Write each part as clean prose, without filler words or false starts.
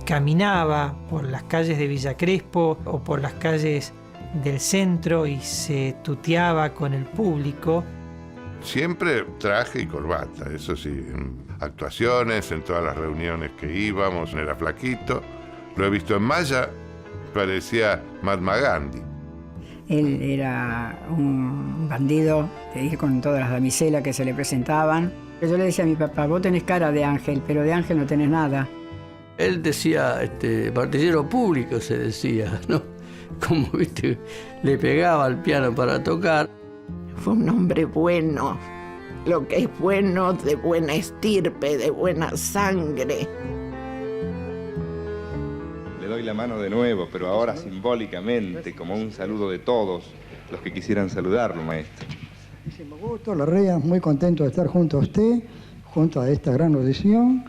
caminaba por las calles de Villa Crespo o por las calles del centro y se tuteaba con el público. Siempre traje y corbata, eso sí, en actuaciones, en todas las reuniones que íbamos, era flaquito. Lo he visto en Maya, parecía Mahatma Gandhi. Él era un bandido de ir con todas las damiselas que se le presentaban. Yo le decía a mi papá, vos tenés cara de ángel, pero de ángel no tenés nada. Él decía, partillero público se decía, ¿no? Como, viste, le pegaba al piano para tocar. Fue un hombre bueno, lo que es bueno, de buena estirpe, de buena sangre. Le doy la mano de nuevo, pero ahora simbólicamente, como un saludo de todos los que quisieran saludarlo, maestro. Muchísimo gusto, Larrea, muy contento de estar junto a usted, junto a esta gran audición,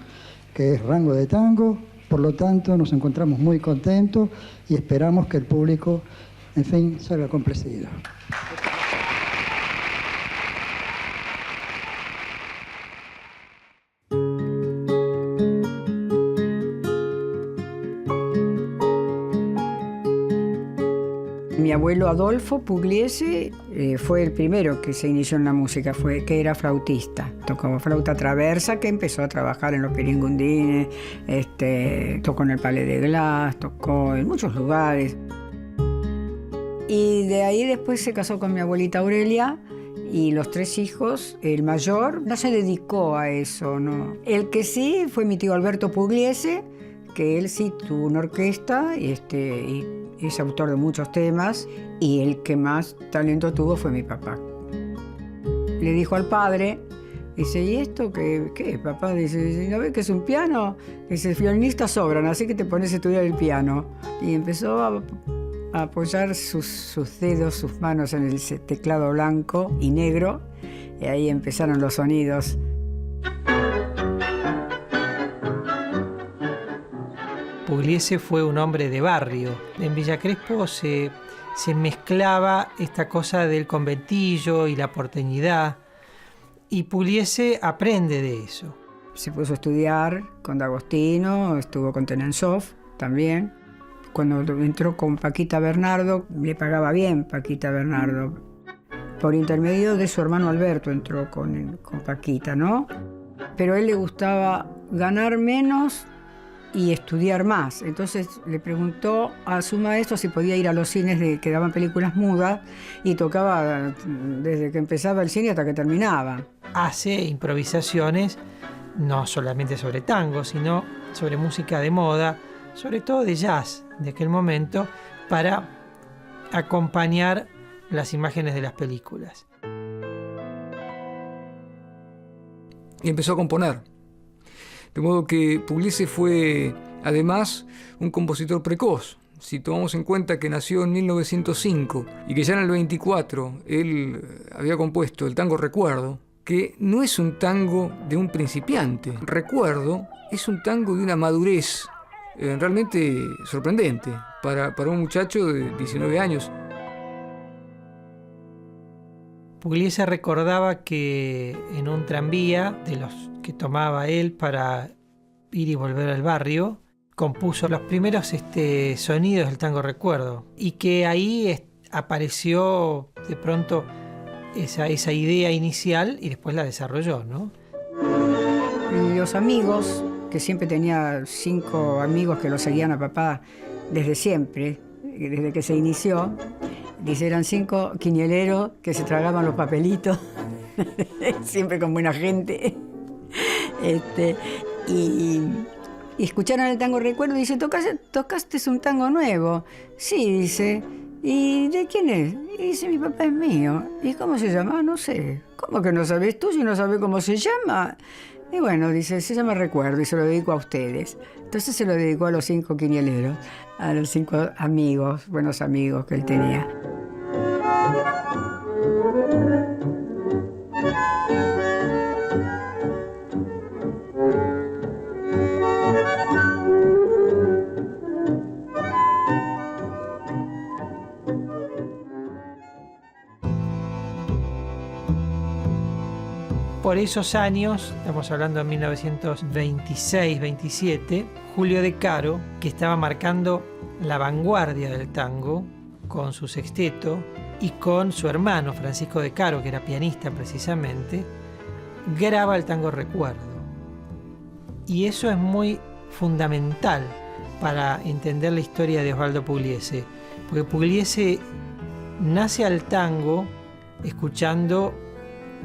que es Rango de Tango. Por lo tanto, nos encontramos muy contentos y esperamos que el público, en fin, salga complacido. Mi abuelo Adolfo Pugliese fue el primero que se inició en la música, que era flautista. Tocaba flauta traversa, que empezó a trabajar en los Piringundines, tocó en el Palais de Glass, tocó en muchos lugares. Y de ahí después se casó con mi abuelita Aurelia y los 3 hijos. El mayor no se dedicó a eso, ¿no? El que sí fue mi tío Alberto Pugliese, que él sí tuvo una orquesta y es autor de muchos temas, y el que más talento tuvo fue mi papá. Le dijo al padre, dice, ¿y esto qué papá? Dice, ¿no ves que es un piano? Dice, violinistas sobran, así que te pones a estudiar el piano. Y empezó a apoyar sus dedos, sus manos en el teclado blanco y negro, y ahí empezaron los sonidos. Pugliese fue un hombre de barrio. En Villa Crespo se mezclaba esta cosa del conventillo y la porteñidad, y Pugliese aprende de eso. Se puso a estudiar con D'Agostino, estuvo con Tenensov también. Cuando entró con Paquita Bernardo, le pagaba bien Paquita Bernardo. Por intermedio de su hermano Alberto entró con Paquita, ¿no? Pero a él le gustaba ganar menos y estudiar más. Entonces le preguntó a su maestro si podía ir a los cines que daban películas mudas, y tocaba desde que empezaba el cine hasta que terminaba. Hace improvisaciones no solamente sobre tango, sino sobre música de moda, sobre todo de jazz de aquel momento, para acompañar las imágenes de las películas. Y empezó a componer. De modo que Pugliese fue, además, un compositor precoz. Si tomamos en cuenta que nació en 1905 y que ya en el 24 él había compuesto el tango Recuerdo, que no es un tango de un principiante. Recuerdo es un tango de una madurez realmente sorprendente para un muchacho de 19 años. Pugliese recordaba que en un tranvía de los que tomaba él para ir y volver al barrio, compuso los primeros sonidos del tango Recuerdo, y que ahí apareció de pronto esa idea inicial y después la desarrolló, ¿no? Y los amigos, que siempre tenía 5 amigos que lo seguían a papá desde siempre, desde que se inició. Dice, eran 5 quinieleros que se tragaban los papelitos, siempre con buena gente. Y escucharon el tango Recuerdo y dice, ¿tocaste un tango nuevo? Sí, dice. ¿Y de quién es? Y dice, mi papá es mío. ¿Y cómo se llama? No sé. ¿Cómo que no sabes tú si no sabes cómo se llama? Y bueno, dice, se llama Recuerdo y se lo dedico a ustedes. Entonces se lo dedicó a los 5 quinieleros, a los 5 amigos, buenos amigos que él tenía. por esos años, estamos hablando de 1926-27, Julio De Caro, que estaba marcando la vanguardia del tango con su sexteto y con su hermano Francisco De Caro, que era pianista precisamente, graba el tango Recuerdo. Y eso es muy fundamental para entender la historia de Osvaldo Pugliese, porque Pugliese nace al tango escuchando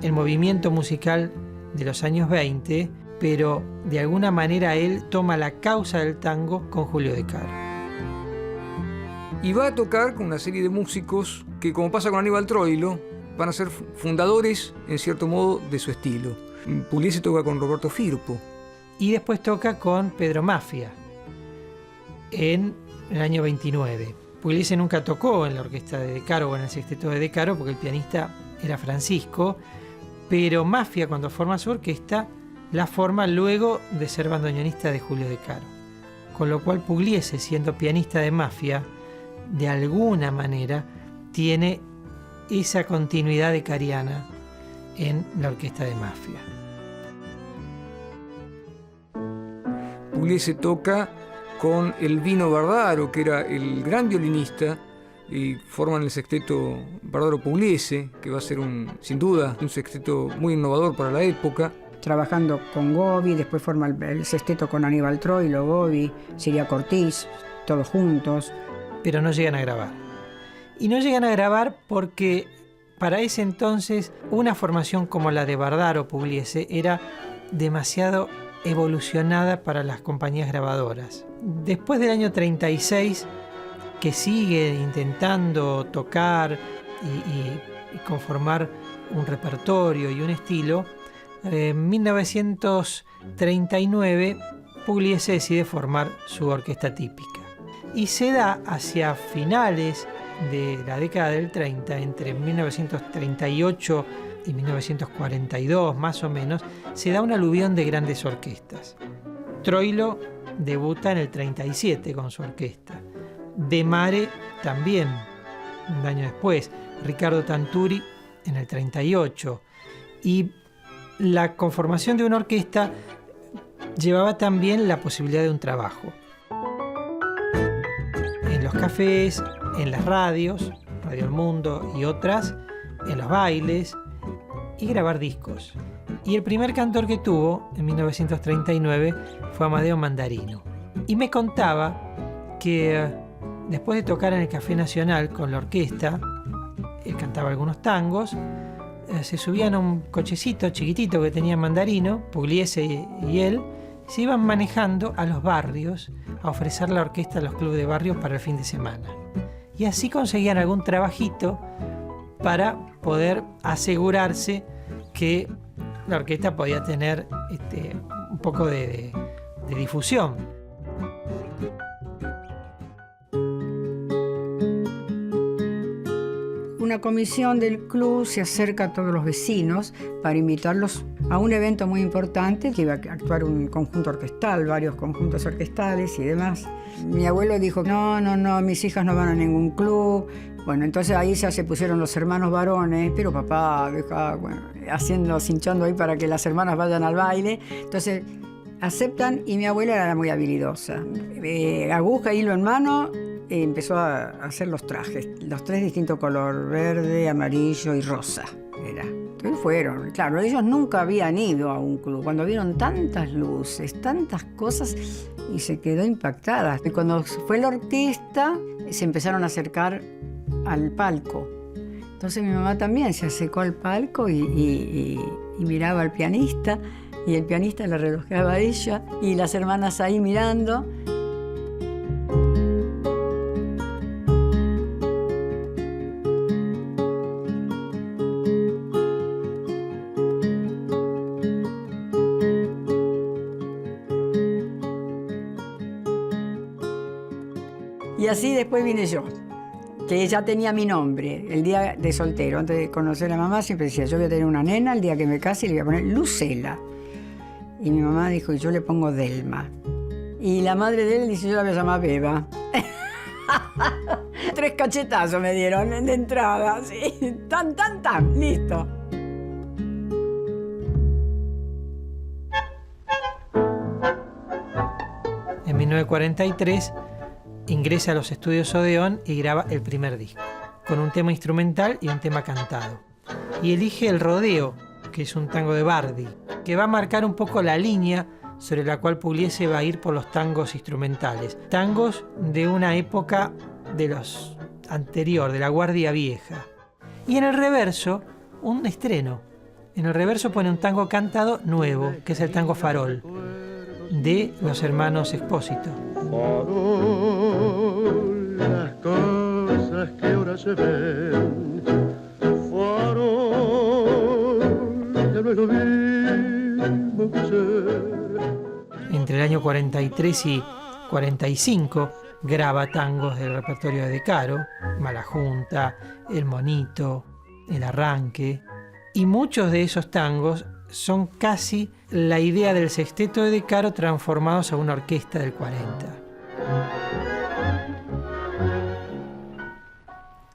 el movimiento musical de los años 20, pero de alguna manera él toma la causa del tango con Julio De Caro. Y va a tocar con una serie de músicos que, como pasa con Aníbal Troilo, van a ser fundadores, en cierto modo, de su estilo. Pugliese toca con Roberto Firpo. Y después toca con Pedro Mafia en el año 29. Pugliese nunca tocó en la orquesta de De Caro o en el sexteto de De Caro porque el pianista era Francisco, pero Mafia, cuando forma su orquesta, la forma luego de ser bandoneonista de Julio De Caro. Con lo cual Pugliese, siendo pianista de Mafia, de alguna manera tiene esa continuidad de cariana en la orquesta de Mafia. Pugliese toca con Elvino Bardaro, que era el gran violinista, y forman el sexteto Bardaro-Pugliese, que va a ser sin duda un sexteto muy innovador para la época. Trabajando con Gobi, después forma el sexteto con Aníbal Troilo, Gobi, Siria Cortiz, todos juntos. Pero no llegan a grabar. Y no llegan a grabar porque para ese entonces una formación como la de Bardaro-Pugliese era demasiado evolucionada para las compañías grabadoras. Después del año 36, que sigue intentando tocar y conformar un repertorio y un estilo, en 1939 Pugliese decide formar su orquesta típica. Y se da hacia finales de la década del 30, entre 1938 y 1942 más o menos, se da un aluvión de grandes orquestas. Troilo debuta en el 37 con su orquesta. De Mare también, un año después. Ricardo Tanturi en el 38. Y la conformación de una orquesta llevaba también la posibilidad de un trabajo. En los cafés, en las radios, Radio El Mundo y otras, en los bailes y grabar discos. Y el primer cantor que tuvo en 1939 fue Amadeo Mandarino. Y me contaba que después de tocar en el Café Nacional con la orquesta, él cantaba algunos tangos, se subían a un cochecito chiquitito que tenía Mandarino, Pugliese y él, se iban manejando a los barrios a ofrecer la orquesta a los clubes de barrios para el fin de semana. Y así conseguían algún trabajito para poder asegurarse que la orquesta podía tener un poco de difusión. Una comisión del club se acerca a todos los vecinos para invitarlos a un evento muy importante, que iba a actuar un conjunto orquestal, varios conjuntos orquestales y demás. Mi abuelo dijo, no, mis hijas no van a ningún club. Bueno, entonces ahí ya se pusieron los hermanos varones, pero papá, cinchando ahí para que las hermanas vayan al baile. Entonces aceptan y mi abuela era muy habilidosa. Aguja, hilo en mano, empezó a hacer los trajes, los tres distintos color, verde, amarillo y rosa. Entonces fueron, claro, ellos nunca habían ido a un club, cuando vieron tantas luces, tantas cosas, y se quedó impactada. Y cuando fue la orquesta, se empezaron a acercar al palco. Entonces mi mamá también se acercó al palco y miraba al pianista, y el pianista la relojeaba a ella, y las hermanas ahí mirando. Y así después vine yo, que ya tenía mi nombre, el día de soltero. Antes de conocer a mamá siempre decía, yo voy a tener una nena, el día que me case le voy a poner Lucela. Y mi mamá dijo, y yo le pongo Delma. Y la madre de él dice, yo la voy a llamar Beba. 3 cachetazos me dieron de entrada, así, tan, listo. En 1943 ingresa a los estudios Odeón y graba el primer disco, con un tema instrumental y un tema cantado. Y elige El Rodeo, que es un tango de Bardi, que va a marcar un poco la línea sobre la cual Pugliese va a ir por los tangos instrumentales. Tangos de una época de los anterior, de la Guardia Vieja. Y en el reverso, un estreno. En el reverso pone un tango cantado nuevo, que es el tango Farol, de los hermanos Expósito. Farol, las cosas que ahora se ven. Farol, ya no es lo mismo que ser. Entre el año 43 y 45 graba tangos del repertorio de De Caro, Mala Junta, El Monito, El Arranque. Y muchos de esos tangos son casi la idea del sexteto de De Caro transformados a una orquesta del 40.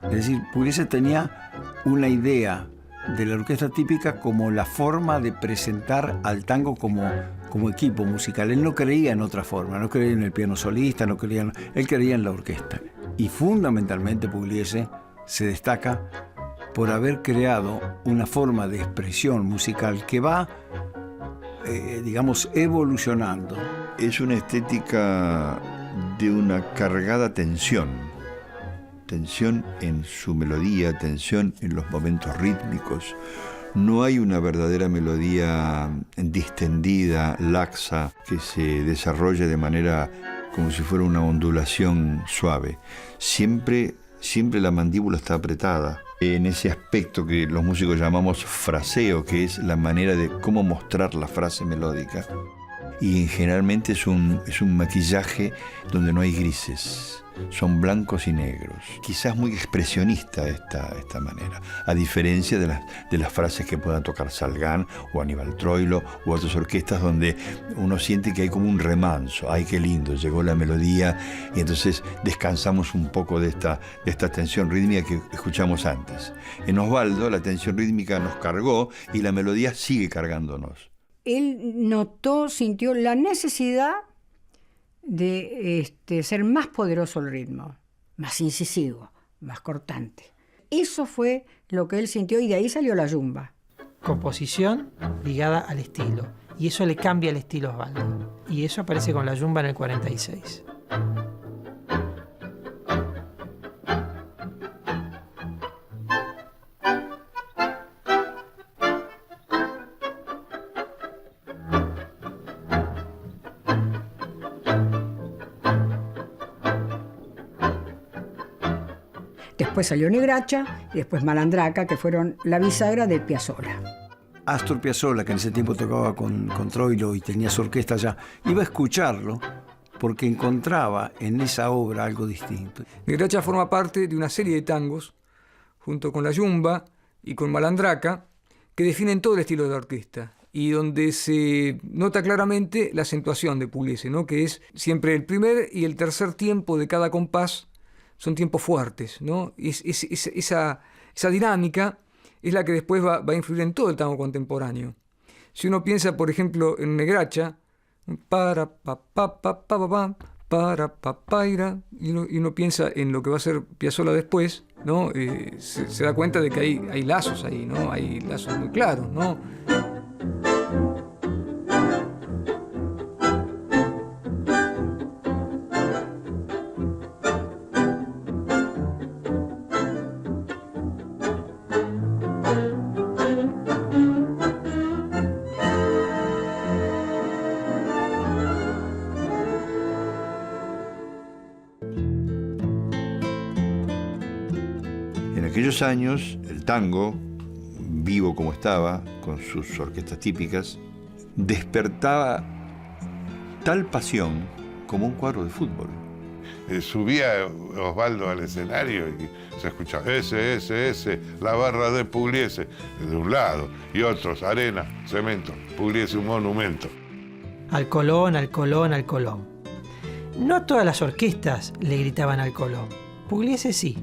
Es decir, Pugliese tenía una idea de la orquesta típica como la forma de presentar al tango como equipo musical. Él no creía en otra forma, no creía en el piano solista, él creía en la orquesta. Y fundamentalmente Pugliese se destaca por haber creado una forma de expresión musical que va, evolucionando. Es una estética de una cargada tensión en su melodía, tensión en los momentos rítmicos. No hay una verdadera melodía distendida, laxa, que se desarrolle de manera como si fuera una ondulación suave. Siempre la mandíbula está apretada en ese aspecto que los músicos llamamos fraseo, que es la manera de cómo mostrar la frase melódica. Y generalmente es un maquillaje donde no hay grises, son blancos y negros. Quizás muy expresionista esta manera, a diferencia de las frases que puedan tocar Salgán o Aníbal Troilo u otras orquestas donde uno siente que hay como un remanso. ¡Ay, qué lindo! Llegó la melodía y entonces descansamos un poco de esta tensión rítmica que escuchamos antes. En Osvaldo la tensión rítmica nos cargó y la melodía sigue cargándonos. Él sintió la necesidad de ser más poderoso el ritmo, más incisivo, más cortante. Eso fue lo que él sintió y de ahí salió la yumba. Composición ligada al estilo. Y eso le cambia el estilo a Osvaldo. Y eso aparece con la yumba en el 46. Después salió Negracha y después Malandraca, que fueron la bisagra de Piazzolla. Astor Piazzolla, que en ese tiempo tocaba con Troilo y tenía su orquesta allá, iba a escucharlo porque encontraba en esa obra algo distinto. Negracha forma parte de una serie de tangos, junto con la yumba y con Malandraca, que definen todo el estilo de la orquesta y donde se nota claramente la acentuación de Pugliese, ¿no? Que es siempre el primer y el tercer tiempo de cada compás son tiempos fuertes, ¿no? Esa dinámica es la que después va a influir en todo el tango contemporáneo. Si uno piensa, por ejemplo, en Negracha, para pa pa pa pa pa para pa paira, y uno piensa en lo que va a ser Piazzolla después, ¿no? Se da cuenta de que hay lazos ahí, ¿no? Hay lazos muy claros, ¿no? En aquellos años, el tango, vivo como estaba, con sus orquestas típicas, despertaba tal pasión como un cuadro de fútbol. Subía Osvaldo al escenario y se escuchaba ese, la barra de Pugliese, de un lado, y otros, arena, cemento, Pugliese, un monumento. Al Colón, al Colón, al Colón. No todas las orquestas le gritaban al Colón. Pugliese sí.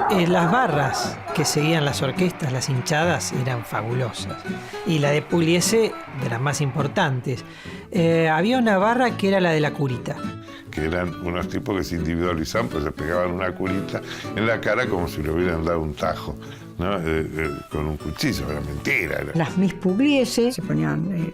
Las barras que seguían las orquestas, las hinchadas, eran fabulosas. Y la de Pugliese, de las más importantes. Había una barra que era la de la curita. Que eran unos tipos que se individualizaban, pues se pegaban una curita en la cara como si le hubieran dado un tajo, ¿no? Con un cuchillo, era mentira. Las Miss Pugliese se ponían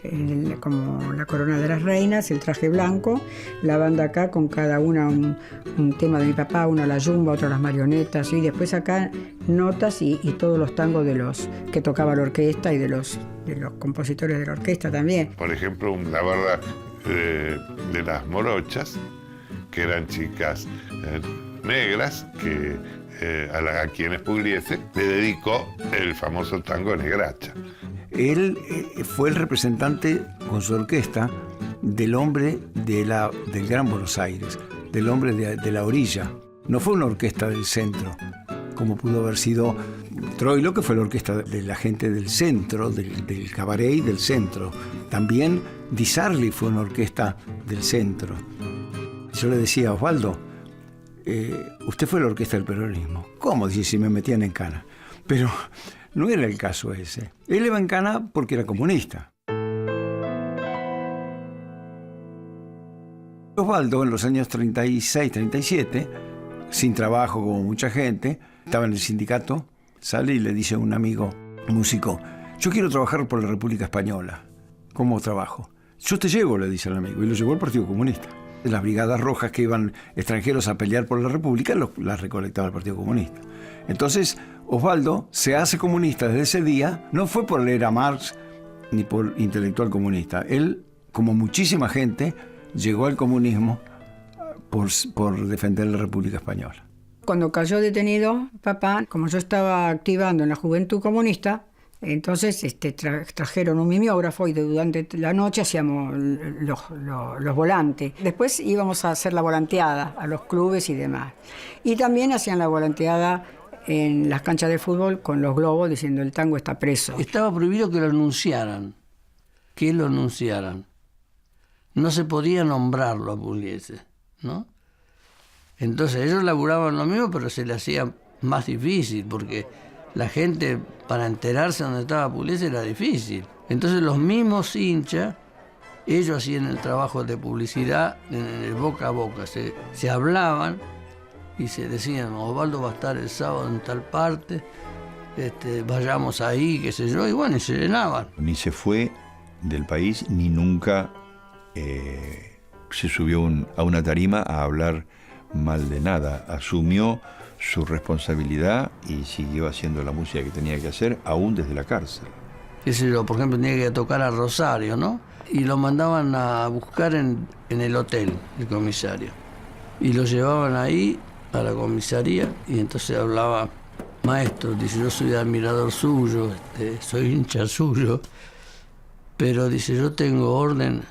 como la corona de las reinas, el traje blanco, la banda acá con cada una un tema de mi papá, uno la yumba, otro las marionetas, y después acá notas y todos los tangos de los que tocaba la orquesta y de los compositores de la orquesta también. Por ejemplo, la barra de las morochas, que eran chicas negras, que a quienes Pugliese le dedicó el famoso tango Negracha. Él fue el representante con su orquesta del hombre del Gran Buenos Aires, del hombre de la orilla. No fue una orquesta del centro, como pudo haber sido Troilo, que fue la orquesta de la gente del centro, del cabaret y del centro. También Di Sarli fue una orquesta del centro. Yo le decía a Osvaldo, usted fue la orquesta del peronismo. ¿Cómo? Dice, si me metían en cana. Pero no era el caso ese. Él iba en cana porque era comunista. Osvaldo, en los años 36, 37, sin trabajo como mucha gente, estaba en el sindicato, sale y le dice a un amigo músico, yo quiero trabajar por la República Española. ¿Cómo trabajo? Yo te llevo, le dice al amigo, y lo llevó al Partido Comunista. Las brigadas rojas que iban extranjeros a pelear por la República las recolectaba el Partido Comunista. Entonces, Osvaldo se hace comunista desde ese día, no fue por leer a Marx ni por intelectual comunista. Él, como muchísima gente, llegó al comunismo por defender la República Española. Cuando cayó detenido, papá, como yo estaba activando en la Juventud Comunista, entonces trajeron un mimeógrafo y durante la noche hacíamos los volantes. Después íbamos a hacer la volanteada a los clubes y demás. Y también hacían la volanteada en las canchas de fútbol con los globos diciendo el tango está preso. Estaba prohibido que lo anunciaran. No se podía nombrarlo a Pugliese, ¿no? Entonces ellos laburaban lo mismo, pero se le hacía más difícil, porque la gente, para enterarse dónde estaba Pugliese, era difícil. Entonces los mismos hinchas, ellos hacían el trabajo de publicidad en el boca a boca. Se hablaban y se decían, Osvaldo va a estar el sábado en tal parte, vayamos ahí, qué sé yo, y bueno, y se llenaban. Ni se fue del país, ni nunca se subió a una tarima a hablar mal de nada. Asumió su responsabilidad y siguió haciendo la música que tenía que hacer, aún desde la cárcel. Qué sé yo, por ejemplo, tenía que tocar a Rosario, ¿no? Y lo mandaban a buscar en el hotel, el comisario. Y lo llevaban ahí, a la comisaría, y entonces hablaba, maestro, dice, yo soy admirador suyo, soy hincha suyo, pero dice, yo tengo orden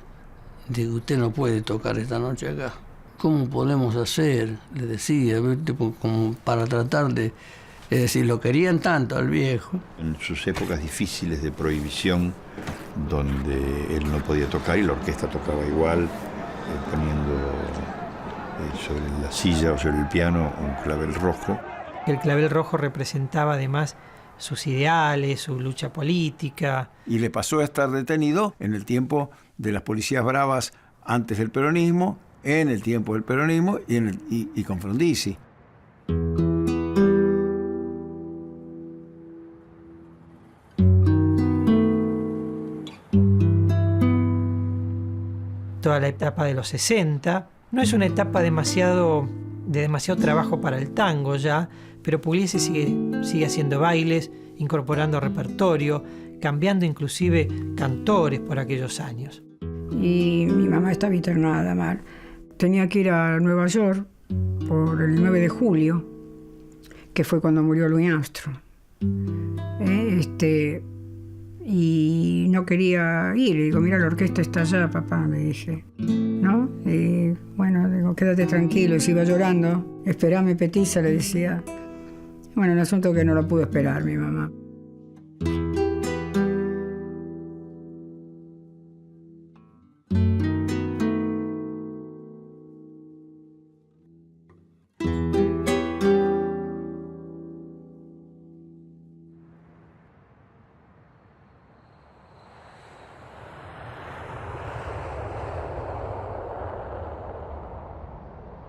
de que usted no puede tocar esta noche acá. ¿Cómo podemos hacer? Le decía, como para tratar de... Es decir, lo querían tanto al viejo. En sus épocas difíciles de prohibición, donde él no podía tocar y la orquesta tocaba igual, poniendo sobre la silla o sobre el piano un clavel rojo. El clavel rojo representaba además sus ideales, su lucha política. Y le pasó a estar detenido en el tiempo de las policías bravas antes del peronismo, en el tiempo del peronismo y con Frondizi. Toda la etapa de los 60 no es una etapa de demasiado trabajo para el tango ya, pero Pugliese sigue haciendo bailes, incorporando repertorio, cambiando inclusive cantores por aquellos años. Y mi mamá estaba internada mal. Tenía que ir a Nueva York por el 9 de julio, que fue cuando murió Louis Armstrong. Y no quería ir. Le digo, mira, la orquesta está allá, papá, me dije. ¿No? Y bueno, digo, quédate tranquilo. Y se iba llorando. Esperame, petiza, le decía. Bueno, el asunto que no lo pudo esperar mi mamá.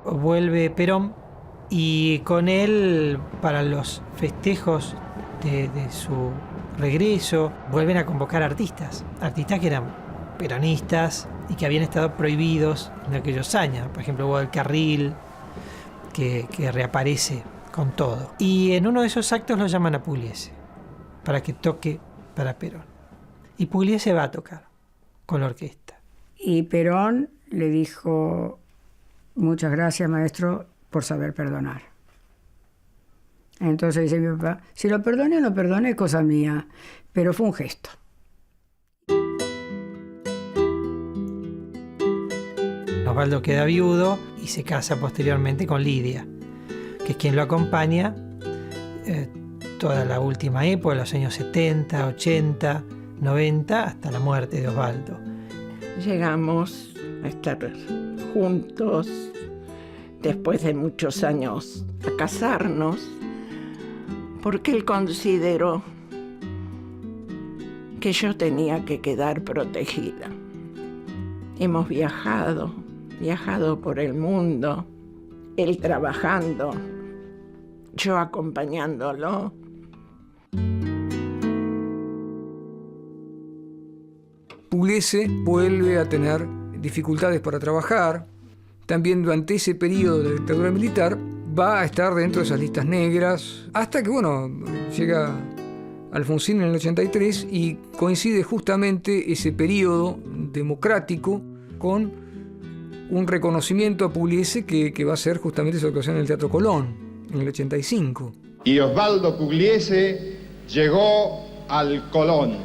vuelve Perón y con él, para los festejos de su regreso, vuelven a convocar artistas que eran peronistas y que habían estado prohibidos en aquellos años. Por ejemplo, Hugo del Carril, que reaparece con todo. Y en uno de esos actos lo llaman a Pugliese para que toque para Perón. Y Pugliese va a tocar con la orquesta. Y Perón le dijo: muchas gracias, maestro, por saber perdonar. Entonces dice mi papá: si lo perdoné o no perdoné, es cosa mía, pero fue un gesto. Osvaldo queda viudo y se casa posteriormente con Lidia, que es quien lo acompaña toda la última época, los años 70, 80, 90, hasta la muerte de Osvaldo. Llegamos a estar juntos después de muchos años a casarnos, porque él consideró que yo tenía que quedar protegida. Hemos viajado por el mundo, él trabajando, yo acompañándolo. Pugliese vuelve a tener dificultades para trabajar. También durante ese periodo de la dictadura militar va a estar dentro de esas listas negras, hasta que, llega Alfonsín en el 83 y coincide justamente ese periodo democrático con un reconocimiento a Pugliese que va a ser justamente su actuación en el Teatro Colón en el 85. Y Osvaldo Pugliese llegó al Colón.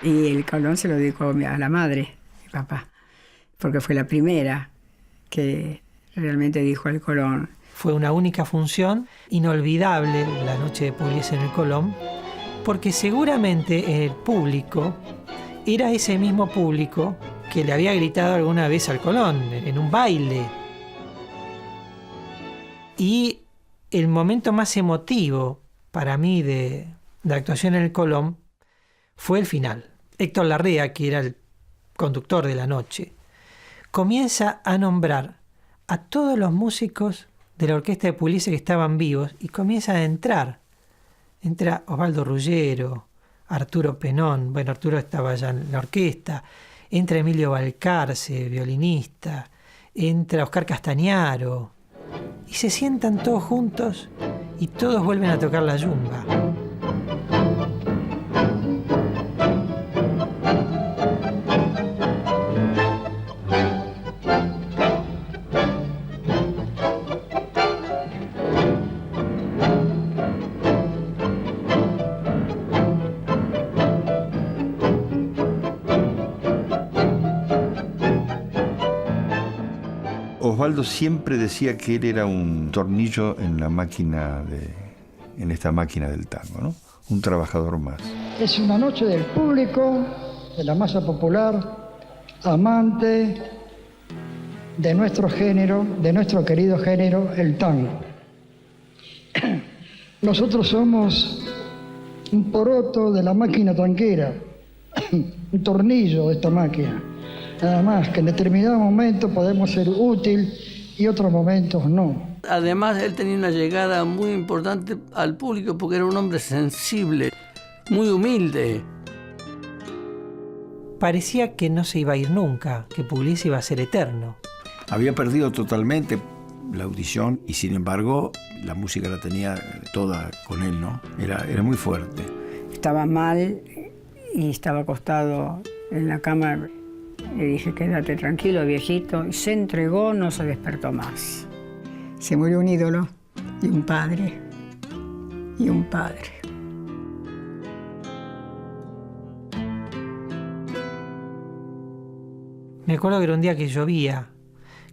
Y el Colón se lo dedicó a la madre, mi papá, porque fue la primera que realmente dijo el Colón. Fue una única función, inolvidable la noche de Pugliese en el Colón, porque seguramente el público era ese mismo público que le había gritado alguna vez al Colón en un baile. Y el momento más emotivo para mí de la actuación en el Colón fue el final. Héctor Larrea, que era el conductor de la noche, comienza a nombrar a todos los músicos de la orquesta de Pugliese que estaban vivos y comienza a entrar. Entra Osvaldo Ruggiero, Arturo Penón, Arturo estaba ya en la orquesta, entra Emilio Balcarce, violinista, entra Oscar Castañaro, y se sientan todos juntos y todos vuelven a tocar la yumba. Osvaldo siempre decía que él era un tornillo en la máquina en esta máquina del tango, ¿no? Un trabajador más. Es una noche del público, de la masa popular, amante de nuestro género, de nuestro querido género, el tango. Nosotros somos un poroto de la máquina tanquera, un tornillo de esta máquina. Nada más, que en determinado momento podemos ser útil y otros momentos no. Además, él tenía una llegada muy importante al público porque era un hombre sensible, muy humilde. Parecía que no se iba a ir nunca, que Pugliese iba a ser eterno. Había perdido totalmente la audición y sin embargo la música la tenía toda con él, ¿no? Era muy fuerte. Estaba mal y estaba acostado en la cama. Le dije: quédate tranquilo, viejito. Y se entregó, no se despertó más. Se murió un ídolo y un padre. Y un padre. Me acuerdo que era un día que llovía,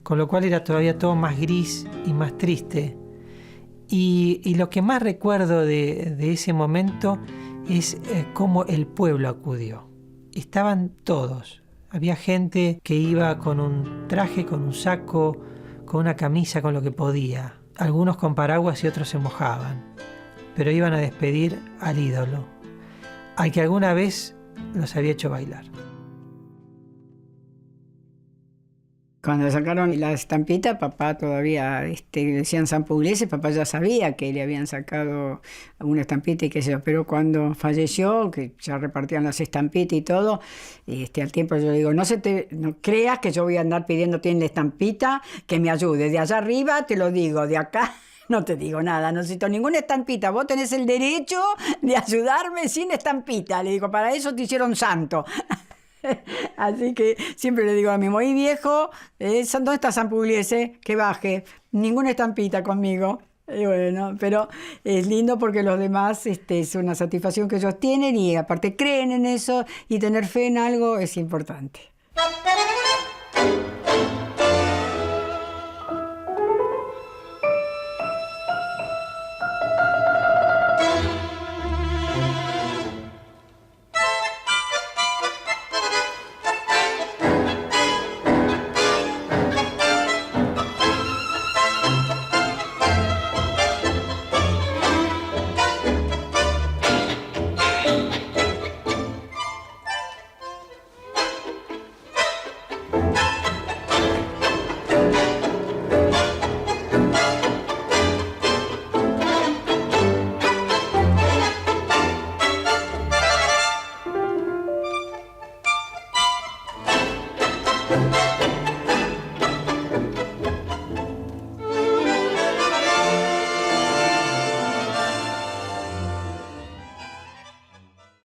con lo cual era todavía todo más gris y más triste. Y lo que más recuerdo de ese momento es cómo el pueblo acudió. Estaban todos. Había gente que iba con un traje, con un saco, con una camisa, con lo que podía. Algunos con paraguas y otros se mojaban. pero iban a despedir al ídolo, al que alguna vez los había hecho bailar. Cuando sacaron la estampita, papá todavía decían San Pugliese, papá ya sabía que le habían sacado una estampita y qué sé yo, pero cuando falleció, que ya repartían las estampitas y todo, al tiempo yo digo, no creas que yo voy a andar pidiéndote en la estampita que me ayude, de allá arriba te lo digo, de acá no te digo nada, no necesito ninguna estampita, vos tenés el derecho de ayudarme sin estampita, le digo, para eso te hicieron santo. Así que siempre le digo a mi muy viejo, ¿dónde está San Pugliese? Que baje, ninguna estampita conmigo. Y bueno, pero es lindo porque los demás es una satisfacción que ellos tienen y aparte creen en eso y tener fe en algo es importante.